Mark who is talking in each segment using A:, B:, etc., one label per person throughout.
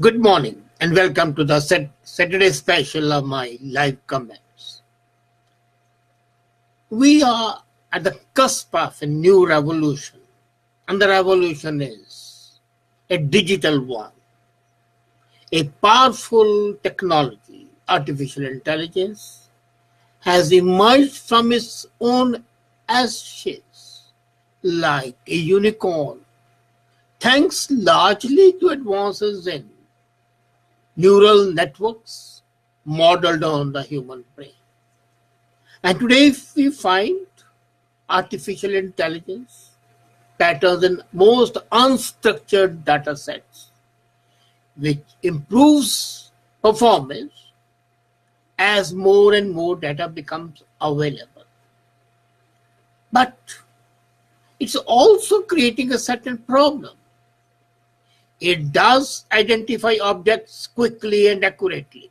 A: Good morning and welcome to the Saturday special of my live comments. We are at the cusp of a new revolution, and the revolution is a digital one. A powerful technology, artificial intelligence, has emerged from its own ashes like a unicorn, thanks largely to advances in neural networks modeled on the human brain. And today we find artificial intelligence patterns in most unstructured data sets, which improves performance as more and more data becomes available. But it's also creating a certain problem. It does identify objects quickly and accurately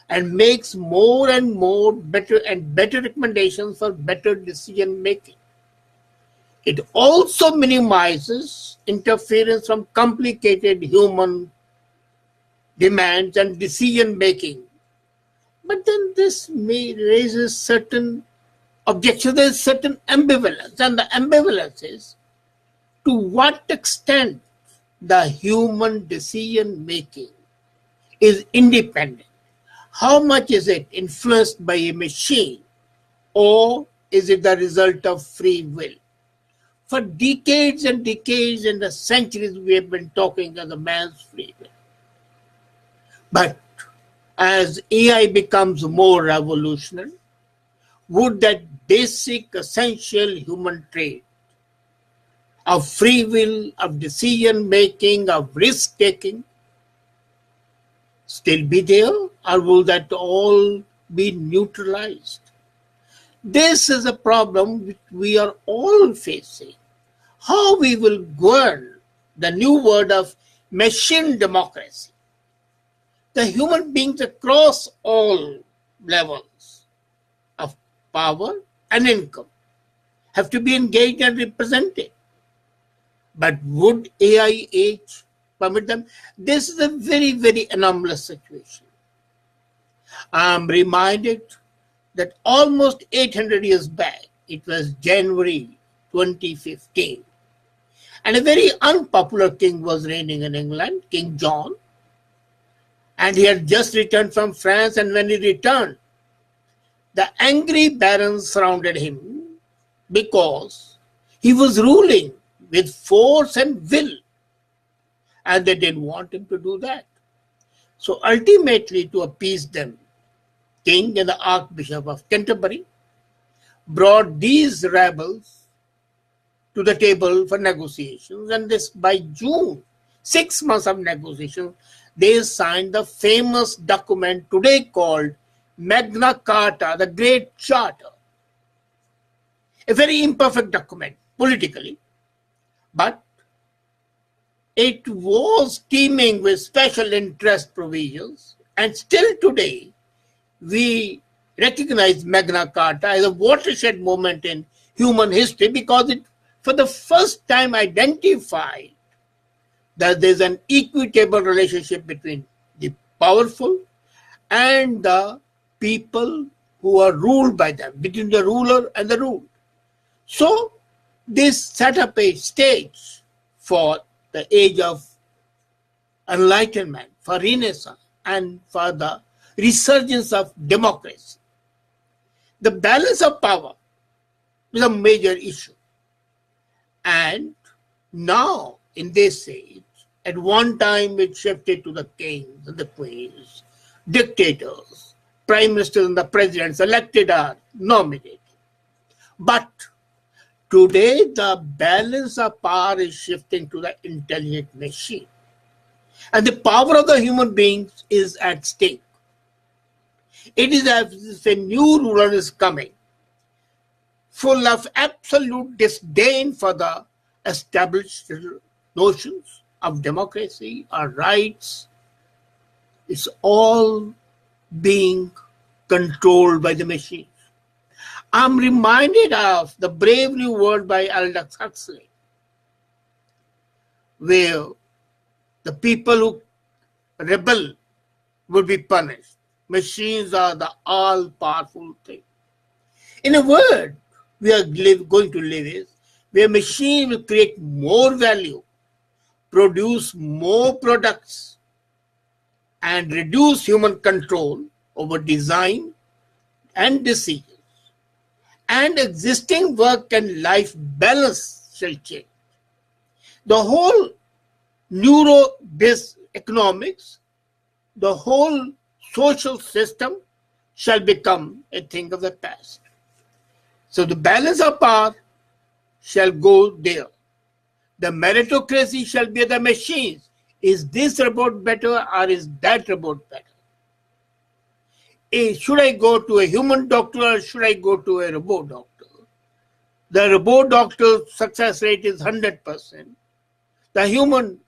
A: and makes more and more better and better recommendations for better decision making. It also minimizes interference from complicated human demands and decision making. But then this may raises certain objections, there's certain ambivalence, and the ambivalence is to what extent the human decision making is independent. How much is it influenced by a machine, or is it the result of free will? For decades and decades and the centuries we have been talking of the man's free will. But as AI becomes more revolutionary, would that basic essential human trait of free will, of decision making, of risk taking still be there, or will that all be neutralized? This is a problem which we are all facing. How we will govern the new word of machine democracy. The human beings across all levels of power and income have to be engaged and represented. But would AI age permit them? This is a very, very anomalous situation. I am reminded that almost 800 years back, it was January 2015, and a very unpopular king was reigning in England, King John, and he had just returned from France, and when he returned, the angry barons surrounded him because he was ruling with force and will, and they didn't want him to do that. So ultimately, to appease them, King and the Archbishop of Canterbury brought these rebels to the table for negotiations, and this by June, 6 months of negotiations, they signed the famous document today called Magna Carta, the Great Charter. A very imperfect document politically, but it was teeming with special interest provisions, and still today we recognize Magna Carta as a watershed moment in human history because it, for the first time, identified that there's an equitable relationship between the powerful and the people who are ruled by them, between the ruler and the ruled. So this set up a stage for the age of enlightenment, for Renaissance, and for the resurgence of democracy. The balance of power is a major issue. And now, in this age, at one time it shifted to the kings and the queens, dictators, prime ministers and the presidents elected or nominated. But today, the balance of power is shifting to the intelligent machine. And the power of the human beings is at stake. It is as if a new ruler is coming, full of absolute disdain for the established notions of democracy or rights. It's all being controlled by the machines. I'm reminded of the Brave New World by Aldous Huxley, where the people who rebel would be punished. Machines are the all-powerful thing. In a world we are going to live in, where machine will create more value, produce more products, and reduce human control over design and decisions, and existing work and life balance shall change. The whole neuro-based economics, the whole social system shall become a thing of the past. So the balance of power shall go there. The meritocracy shall be the machines. Is this robot better or is that robot better? Should I go to a human doctor or should I go to a robot doctor? The robot doctor success rate is 100%. The human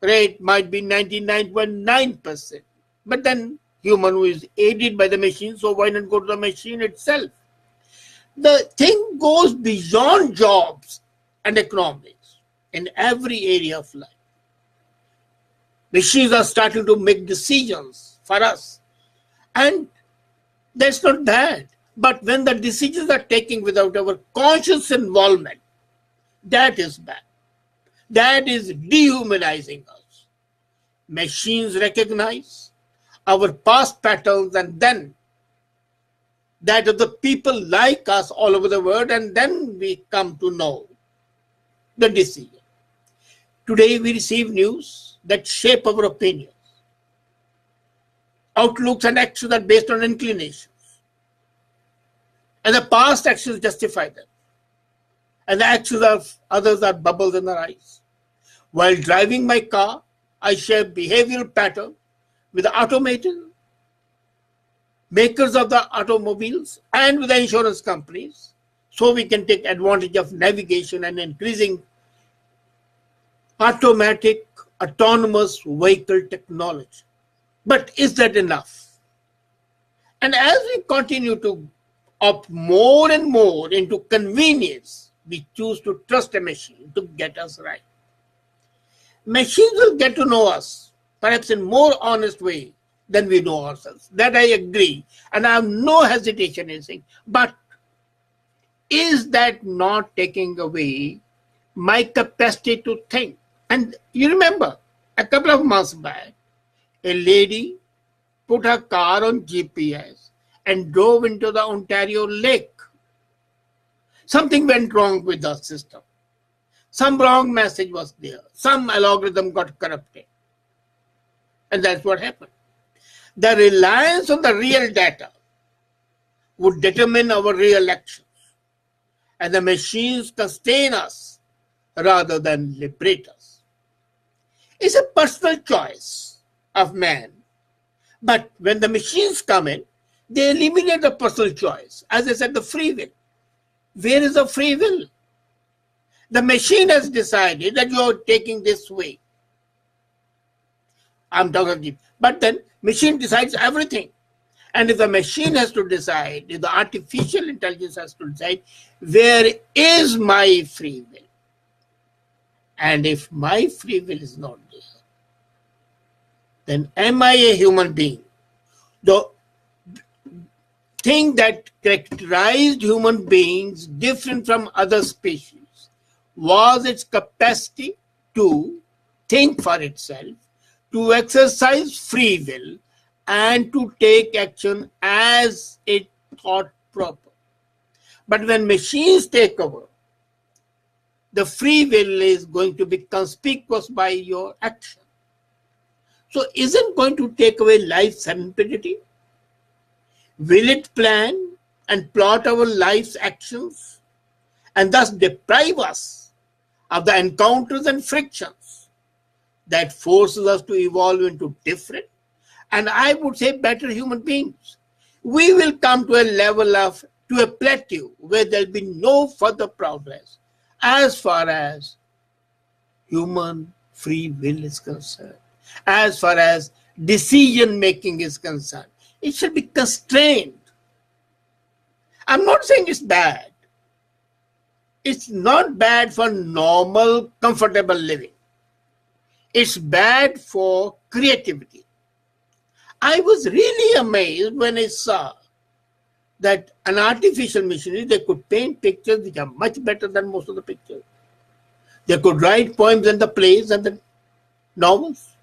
A: rate might be 99.9%. But then human who is aided by the machine, so why not go to the machine itself? The thing goes beyond jobs and economics in every area of life. Machines are starting to make decisions for us. And that's not bad. But when the decisions are taken without our conscious involvement, that is bad. That is dehumanizing us. Machines recognize our past patterns and then that of the people like us all over the world, and then we come to know the decision. Today we receive news that shape our opinions. Outlooks and actions are based on inclinations. And the past actions justify them. And the actions of others are bubbles in our eyes. While driving my car, I share behavioral pattern with the automated makers of the automobiles and with the insurance companies, so we can take advantage of navigation and increasing automatic autonomous vehicle technology. But is that enough? And as we continue to opt more and more into convenience, we choose to trust a machine to get us right. Machines will get to know us, perhaps in more honest way than we know ourselves. That I agree. And I have no hesitation in saying, but is that not taking away my capacity to think? And you remember, a couple of months back, a lady put her car on GPS and drove into the Ontario lake. Something went wrong with the system. Some wrong message was there. Some algorithm got corrupted. And that's what happened. The reliance on the real data would determine our real actions. And the machines constrain us rather than liberate us. It's a personal choice of man. But when the machines come in, they eliminate the personal choice. As I said, the free will. Where is the free will? The machine has decided that you are taking this way. I'm talking, but then machine decides everything. And if the machine has to decide, if the artificial intelligence has to decide, where is my free will? And if my free will is not there, then am I a human being? The thing that characterized human beings different from other species was its capacity to think for itself, to exercise free will, and to take action as it thought proper. But when machines take over, the free will is going to be conspicuous by your action. So isn't going to take away life's serendipity? Will it plan and plot our life's actions and thus deprive us of the encounters and frictions that forces us to evolve into different, and I would say better human beings? We will come to a plateau where there will be no further progress as far as human free will is concerned, as far as decision making is concerned. It should be constrained. I'm not saying it's bad. It's not bad for normal, comfortable living. It's bad for creativity. I was really amazed when I saw that an artificial machinery, they could paint pictures which are much better than most of the pictures. They could write poems and the plays and the novels.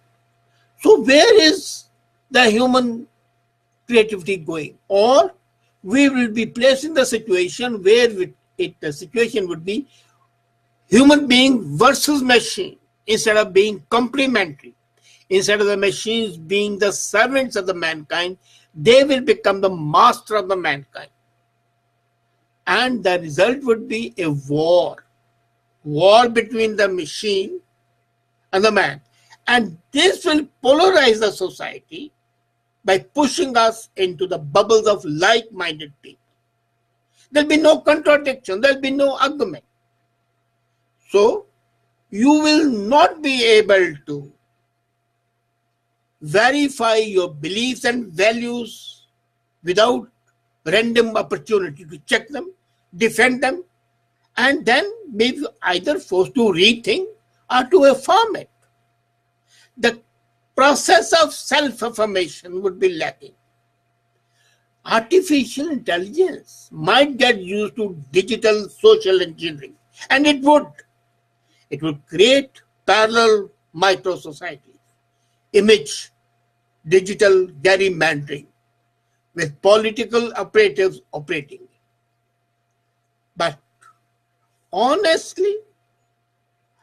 A: So where is the human creativity going? Or we will be placed in the situation where the situation would be human being versus machine instead of being complementary. Instead of the machines being the servants of the mankind, they will become the master of the mankind. And the result would be a war between the machine and the man. And this will polarize the society by pushing us into the bubbles of like-minded people. There'll be no contradiction, there'll be no argument. So, you will not be able to verify your beliefs and values without random opportunity to check them, defend them, and then maybe either forced to rethink or to affirm it. The process of self-affirmation would be lacking. Artificial intelligence might get used to digital social engineering, and it would. It would create parallel micro-societies, image digital gerrymandering, with political operatives operating. But honestly,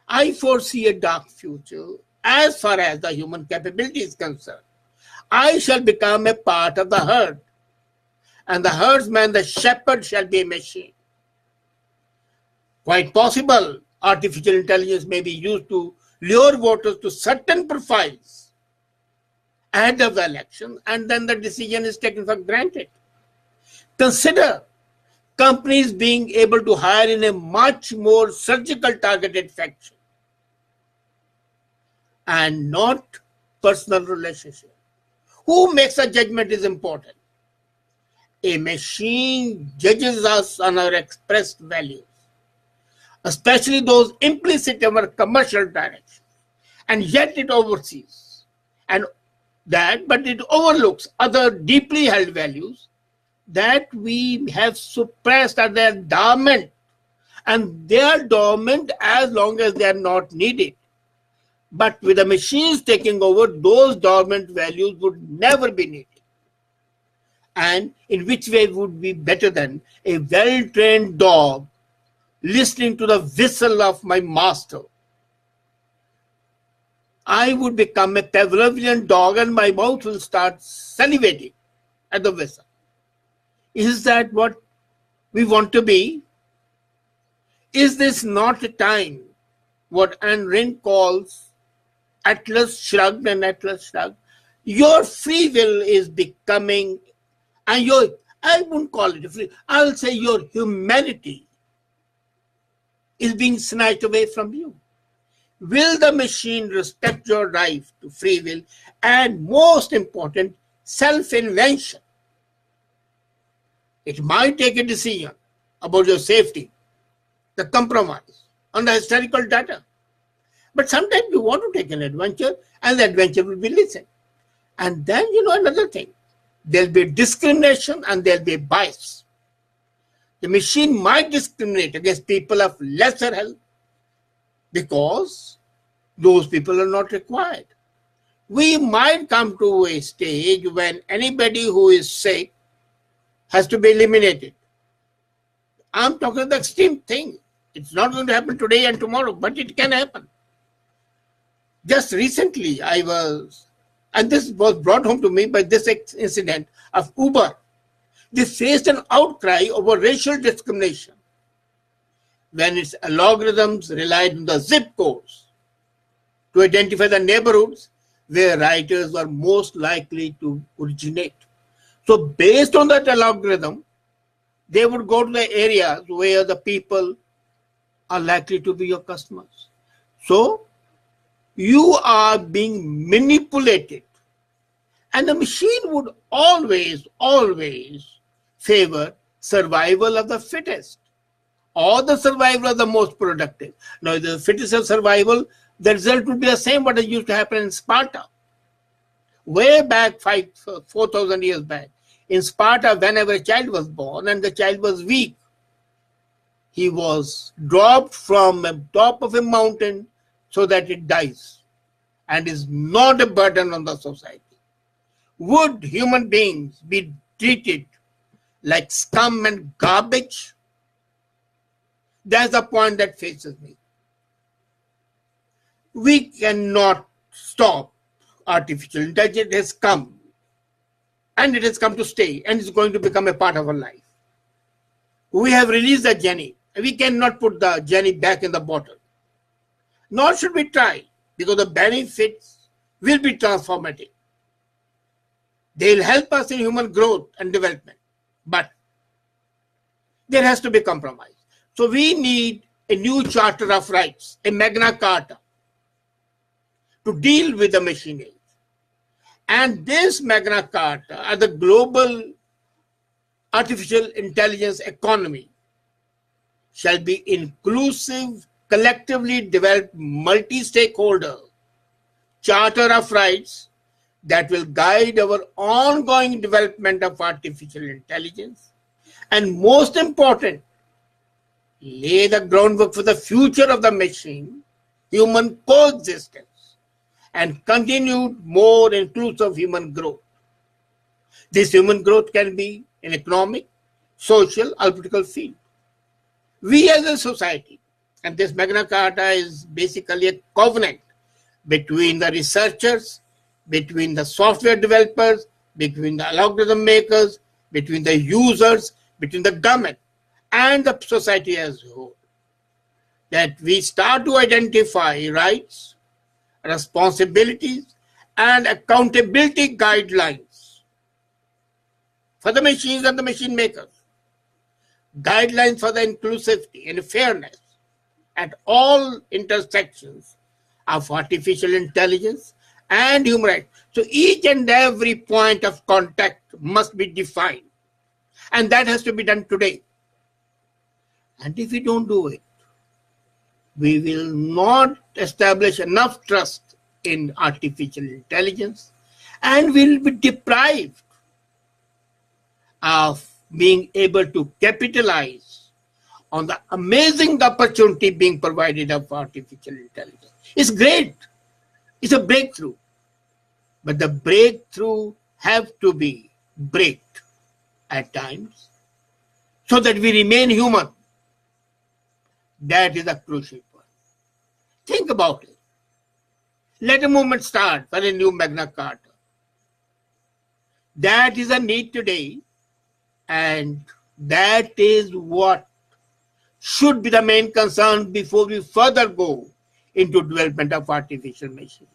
A: I foresee a dark future as far as the human capability is concerned. I shall become a part of the herd, and the herdsman, the shepherd, shall be a machine. Quite possible, artificial intelligence may be used to lure voters to certain profiles ahead of the election, and then the decision is taken for granted. Consider companies being able to hire in a much more surgical targeted fashion and not personal relationship. Who makes a judgment is important. A machine judges us on our expressed values, especially those implicit in our commercial direction, and yet it oversees but it overlooks other deeply held values that we have suppressed or they are dormant, and they are dormant as long as they are not needed. But with the machines taking over, those dormant values would never be needed. And in which way would be better than a well-trained dog listening to the whistle of my master? I would become a Pavlovian dog and my mouth will start salivating at the whistle. Is that what we want to be? Is this not a time, what Ayn Rand calls Atlas Shrugged and Atlas Shrugged? Your free will is becoming, and I wouldn't call it a free, I'll say your humanity is being snatched away from you. Will the machine respect your right to free will and, most important, self-invention? It might take a decision about your safety, the compromise on the historical data. But sometimes you want to take an adventure and the adventure will be listened. And then, another thing, there'll be discrimination and there'll be bias. The machine might discriminate against people of lesser health because those people are not required. We might come to a stage when anybody who is sick has to be eliminated. I'm talking the extreme thing. It's not going to happen today and tomorrow, but it can happen. Just recently and this was brought home to me by this incident of Uber. They faced an outcry over racial discrimination when its algorithms relied on the zip codes to identify the neighborhoods where writers were most likely to originate. So based on that algorithm, they would go to the areas where the people are likely to be your customers. So you are being manipulated. And the machine would always favor survival of the fittest or the survival of the most productive. Now, the fittest of survival the result would be the same what used to happen in Sparta. Way back 4,000 years back. In Sparta, whenever a child was born and the child was weak, he was dropped from the top of a mountain so that it dies and is not a burden on the society. Would human beings be treated like scum and garbage? That's the point that faces me. We cannot stop artificial intelligence. It has come, and it has come to stay, and it's going to become a part of our life. We have released the genie. We cannot put the genie back in the bottle. Nor should we try, because the benefits will be transformative. They'll help us in human growth and development. But there has to be compromise. So we need a new Charter of Rights, a Magna Carta, to deal with the machine age. And this Magna Carta, as the global artificial intelligence economy, shall be inclusive, collectively developed, multi-stakeholder Charter of Rights that will guide our ongoing development of artificial intelligence, and most important, lay the groundwork for the future of the machine-human coexistence, and continued more inclusive human growth. This human growth can be in economic, social, or political field. We as a society, and this Magna Carta is basically a covenant between the researchers, between the software developers, between the algorithm makers, between the users, between the government and the society as a whole, that we start to identify rights, responsibilities, and accountability guidelines for the machines and the machine makers, guidelines for the inclusivity and fairness at all intersections of artificial intelligence and human rights. So each and every point of contact must be defined, and that has to be done today. And if we don't do it, we will not establish enough trust in artificial intelligence, and we will be deprived of being able to capitalize on the amazing opportunity being provided of artificial intelligence. It's great. It's a breakthrough. But the breakthrough have to be braked at times so that we remain human. That is a crucial point. Think about it. Let a movement start for a new Magna Carta. That is a need today, and that is what should be the main concern before we further go into development of artificial machines.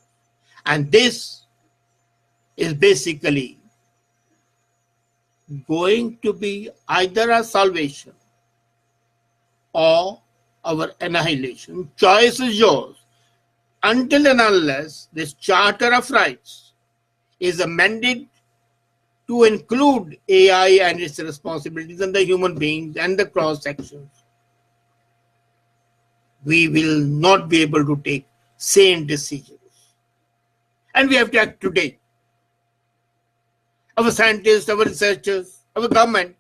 A: And this is basically going to be either a salvation or our annihilation. Choice is yours. Until and unless this Charter of Rights is amended to include AI and its responsibilities and the human beings and the cross sections, we will not be able to take sane decisions. And we have to act today. Our scientists, our researchers, our government,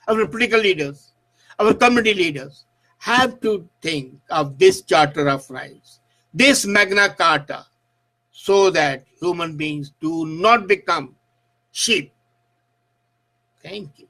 A: our political leaders, our community leaders have to think of this Charter of Rights, this Magna Carta, so that human beings do not become sheep. Thank you.